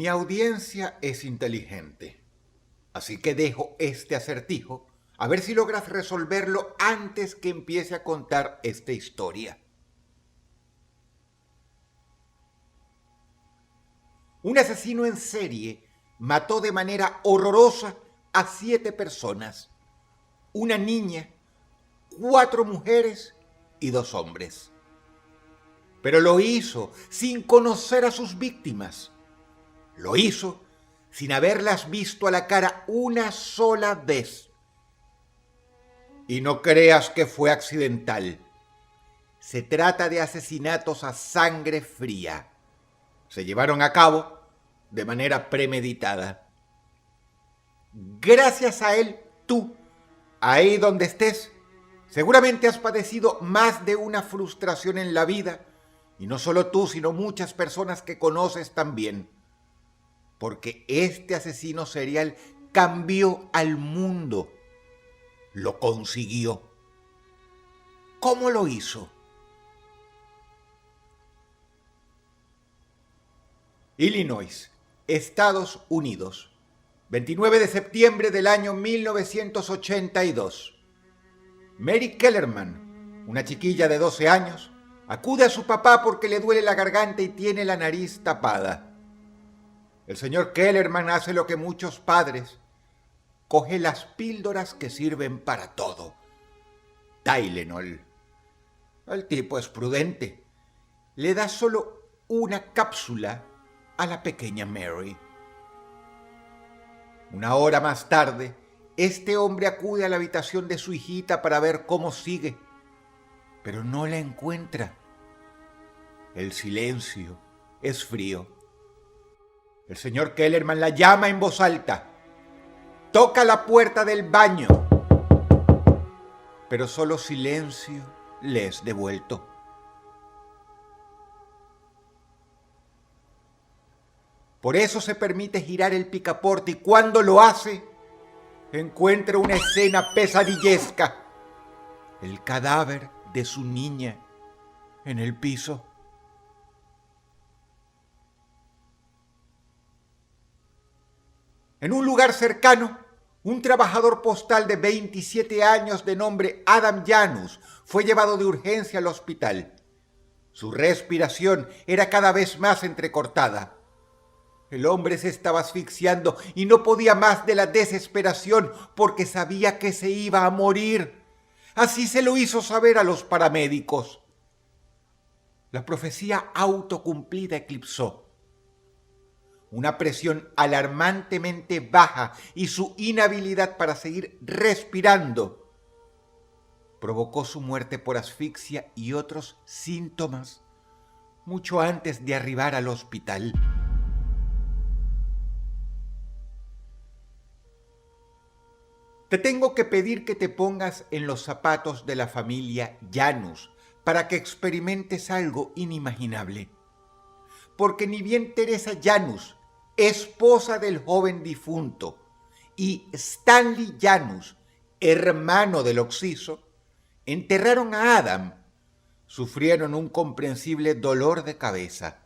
Mi audiencia es inteligente, así que dejo este acertijo a ver si logras resolverlo antes que empiece a contar esta historia. Un asesino en serie mató de manera horrorosa a 7 personas, una niña, 4 mujeres y 2 hombres. Pero lo hizo sin conocer a sus víctimas. Lo hizo sin haberlas visto a la cara una sola vez. Y no creas que fue accidental. Se trata de asesinatos a sangre fría. Se llevaron a cabo de manera premeditada. Gracias a él, tú, ahí donde estés, seguramente has padecido más de una frustración en la vida, y no solo tú, sino muchas personas que conoces también. Porque este asesino serial cambió al mundo. Lo consiguió. ¿Cómo lo hizo? Illinois, Estados Unidos, 29 de septiembre del año 1982. Mary Kellerman, una chiquilla de 12 años, acude a su papá porque le duele la garganta y tiene la nariz tapada. El señor Kellerman hace lo que muchos padres: coge las píldoras que sirven para todo. Tylenol. El tipo es prudente. Le da solo una cápsula a la pequeña Mary. Una hora más tarde, este hombre acude a la habitación de su hijita para ver cómo sigue, pero no la encuentra. El silencio es frío. El señor Kellerman la llama en voz alta. Toca la puerta del baño, pero solo silencio le es devuelto. Por eso se permite girar el picaporte y cuando lo hace, encuentra una escena pesadillesca. El cadáver de su niña en el piso. En un lugar cercano, un trabajador postal de 27 años de nombre Adam Janus fue llevado de urgencia al hospital. Su respiración era cada vez más entrecortada. El hombre se estaba asfixiando y no podía más de la desesperación porque sabía que se iba a morir. Así se lo hizo saber a los paramédicos. La profecía autocumplida eclipsó. Una presión alarmantemente baja y su inhabilidad para seguir respirando provocó su muerte por asfixia y otros síntomas mucho antes de arribar al hospital. Te tengo que pedir que te pongas en los zapatos de la familia Janus para que experimentes algo inimaginable. Porque ni bien Teresa Janus, esposa del joven difunto, y Stanley Janus, hermano del occiso, enterraron a Adam, sufrieron un comprensible dolor de cabeza.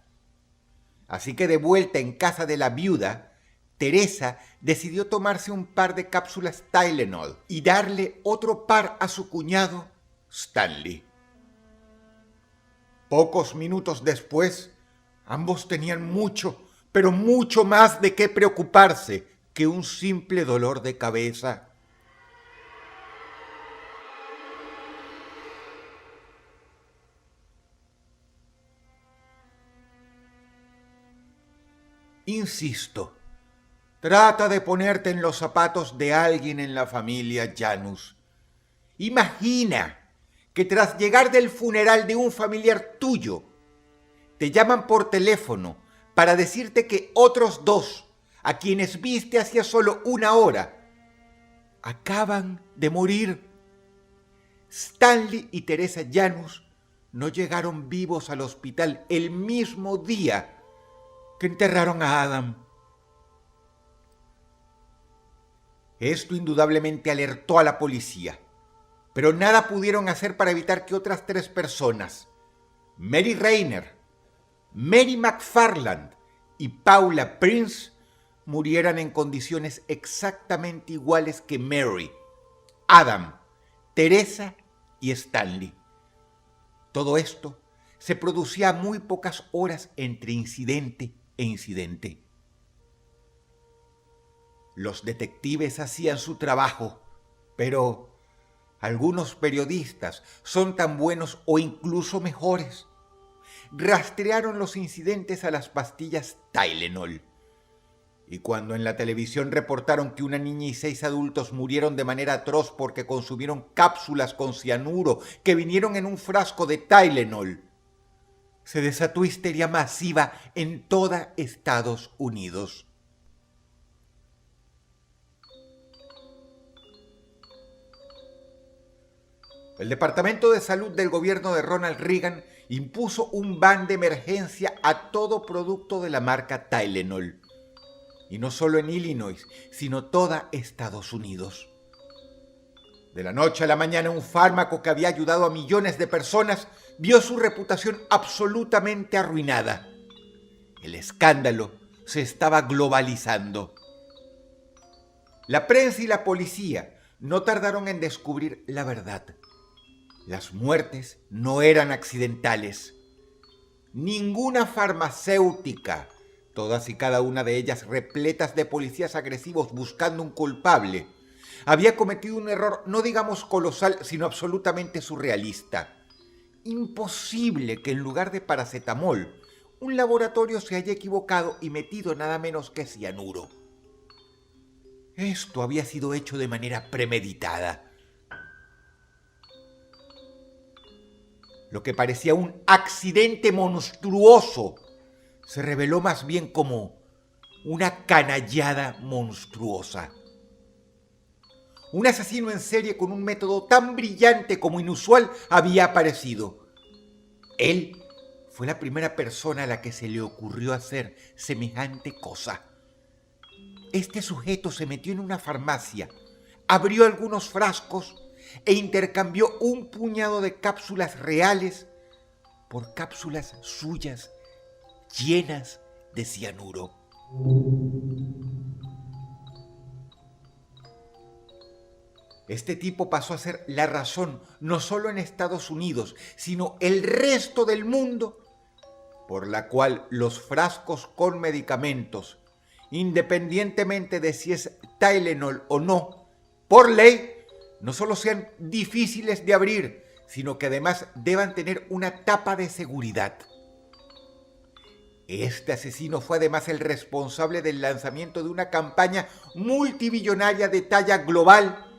Así que de vuelta en casa de la viuda, Teresa decidió tomarse un par de cápsulas Tylenol y darle otro par a su cuñado, Stanley. Pocos minutos después, ambos tenían mucho, pero mucho más de qué preocuparse que un simple dolor de cabeza. Insisto, trata de ponerte en los zapatos de alguien en la familia Janus. Imagina que tras llegar del funeral de un familiar tuyo, te llaman por teléfono para decirte que otros 2, a quienes viste hacía solo una hora, acaban de morir. Stanley y Teresa Janus no llegaron vivos al hospital el mismo día que enterraron a Adam. Esto indudablemente alertó a la policía, pero nada pudieron hacer para evitar que otras 3 personas, Mary Rayner, Mary McFarland y Paula Prince murieran en condiciones exactamente iguales que Mary, Adam, Teresa y Stanley. Todo esto se producía a muy pocas horas entre incidente e incidente. Los detectives hacían su trabajo, pero algunos periodistas son tan buenos o incluso mejores. Rastrearon los incidentes a las pastillas Tylenol. Y cuando en la televisión reportaron que una niña y 6 adultos murieron de manera atroz porque consumieron cápsulas con cianuro que vinieron en un frasco de Tylenol, se desató histeria masiva en toda Estados Unidos. El Departamento de Salud del gobierno de Ronald Reagan impuso un ban de emergencia a todo producto de la marca Tylenol. Y no solo en Illinois, sino toda Estados Unidos. De la noche a la mañana, un fármaco que había ayudado a millones de personas vio su reputación absolutamente arruinada. El escándalo se estaba globalizando. La prensa y la policía no tardaron en descubrir la verdad. Las muertes no eran accidentales. Ninguna farmacéutica, todas y cada una de ellas repletas de policías agresivos buscando un culpable, había cometido un error no digamos colosal, sino absolutamente surrealista. Imposible que en lugar de paracetamol, un laboratorio se haya equivocado y metido nada menos que cianuro. Esto había sido hecho de manera premeditada. Lo que parecía un accidente monstruoso se reveló más bien como una canallada monstruosa. Un asesino en serie con un método tan brillante como inusual había aparecido. Él fue la primera persona a la que se le ocurrió hacer semejante cosa. Este sujeto se metió en una farmacia, abrió algunos frascos e intercambió un puñado de cápsulas reales por cápsulas suyas llenas de cianuro. Este tipo pasó a ser la razón, no solo en Estados Unidos, sino el resto del mundo, por la cual los frascos con medicamentos, independientemente de si es Tylenol o no, por ley, no solo sean difíciles de abrir, sino que además deban tener una tapa de seguridad. Este asesino fue además el responsable del lanzamiento de una campaña multibillonaria de talla global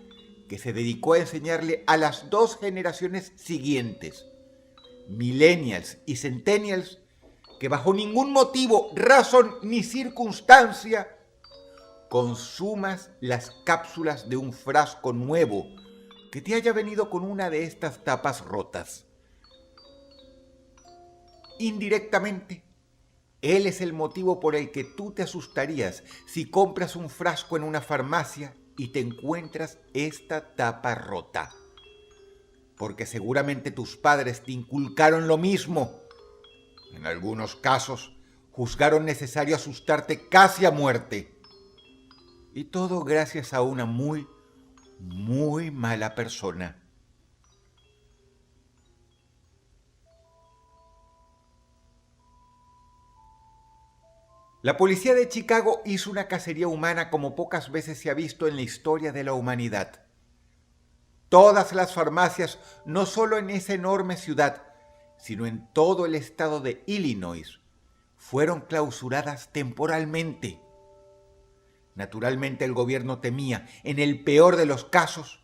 que se dedicó a enseñarle a las 2 generaciones siguientes, millennials y centennials, que bajo ningún motivo, razón ni circunstancia consumas las cápsulas de un frasco nuevo que te haya venido con una de estas tapas rotas. Indirectamente, él es el motivo por el que tú te asustarías si compras un frasco en una farmacia y te encuentras esta tapa rota. Porque seguramente tus padres te inculcaron lo mismo. En algunos casos, juzgaron necesario asustarte casi a muerte. Y todo gracias a una muy mala persona. La policía de Chicago hizo una cacería humana como pocas veces se ha visto en la historia de la humanidad. Todas las farmacias, no solo en esa enorme ciudad, sino en todo el estado de Illinois, fueron clausuradas temporalmente. Naturalmente el gobierno temía, en el peor de los casos,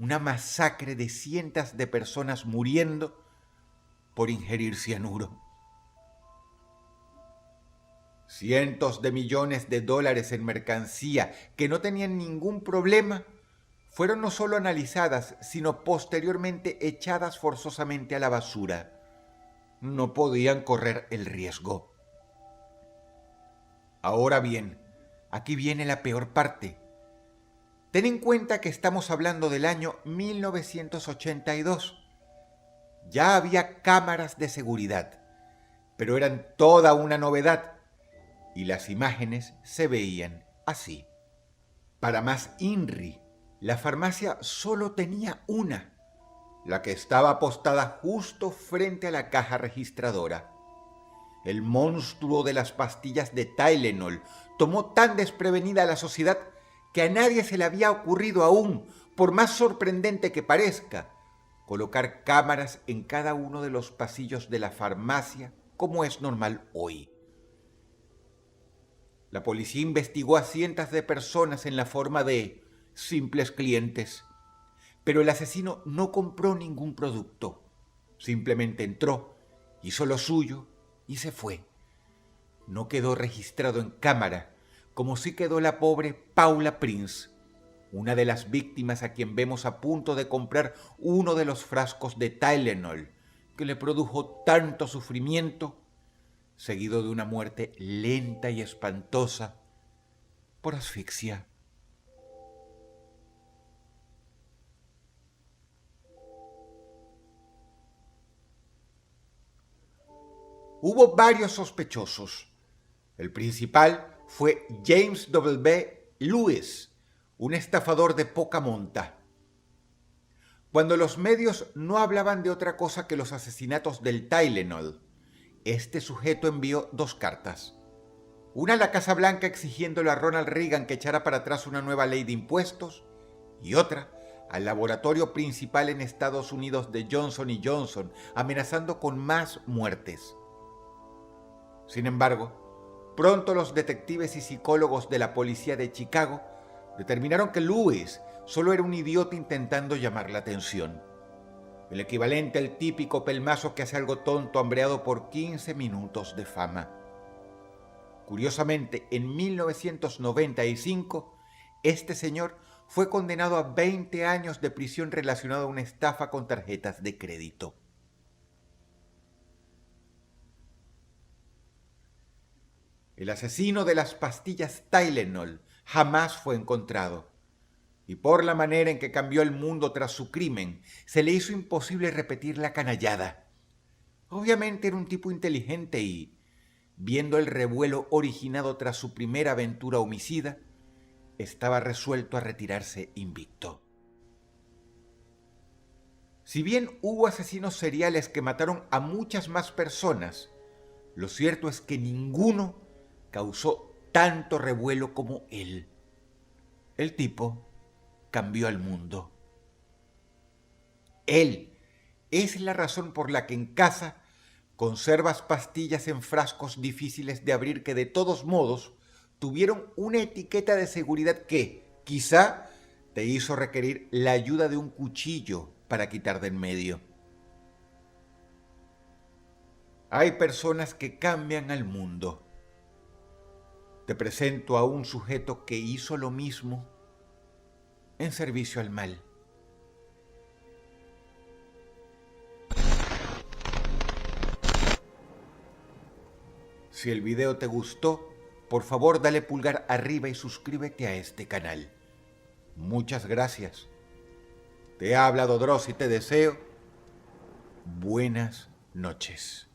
una masacre de cientos de personas muriendo por ingerir cianuro. Cientos de millones de dólares en mercancía que no tenían ningún problema fueron no solo analizadas, sino posteriormente echadas forzosamente a la basura. No podían correr el riesgo. Ahora bien, aquí viene la peor parte. Ten en cuenta que estamos hablando del año 1982. Ya había cámaras de seguridad, pero eran toda una novedad. y las imágenes se veían así. Para más INRI, la farmacia solo tenía una, la que estaba apostada justo frente a la caja registradora. El monstruo de las pastillas de Tylenol tomó tan desprevenida a la sociedad que a nadie se le había ocurrido aún, por más sorprendente que parezca, colocar cámaras en cada uno de los pasillos de la farmacia como es normal hoy. La policía investigó a cientos de personas en la forma de simples clientes, pero el asesino no compró ningún producto. Simplemente entró, hizo lo suyo y se fue. No quedó registrado en cámara, como sí quedó la pobre Paula Prince, una de las víctimas a quien vemos a punto de comprar uno de los frascos de Tylenol que le produjo tanto sufrimiento, seguido de una muerte lenta y espantosa por asfixia. Hubo varios sospechosos. El principal fue James W. Lewis, un estafador de poca monta. Cuando los medios no hablaban de otra cosa que los asesinatos del Tylenol, este sujeto envió 2 cartas. Una a la Casa Blanca exigiéndole a Ronald Reagan que echara para atrás una nueva ley de impuestos, y otra al laboratorio principal en Estados Unidos de Johnson & Johnson, amenazando con más muertes. Sin embargo, pronto los detectives y psicólogos de la policía de Chicago determinaron que Lewis solo era un idiota intentando llamar la atención. El equivalente al típico pelmazo que hace algo tonto hambreado por 15 minutos de fama. Curiosamente, en 1995, este señor fue condenado a 20 años de prisión relacionado a una estafa con tarjetas de crédito. El asesino de las pastillas Tylenol jamás fue encontrado, y por la manera en que cambió el mundo tras su crimen, se le hizo imposible repetir la canallada. Obviamente era un tipo inteligente y, viendo el revuelo originado tras su primera aventura homicida, estaba resuelto a retirarse invicto. Si bien hubo asesinos seriales que mataron a muchas más personas, lo cierto es que ninguno causó tanto revuelo como él. El tipo cambió al mundo. Él es la razón por la que en casa conservas pastillas en frascos difíciles de abrir que de todos modos tuvieron una etiqueta de seguridad que, quizá, te hizo requerir la ayuda de un cuchillo para quitar de en medio. Hay personas que cambian al mundo. Te presento a un sujeto que hizo lo mismo en servicio al mal. Si el video te gustó, por favor dale pulgar arriba y suscríbete a este canal. Muchas gracias. Te ha hablado Dross y te deseo buenas noches.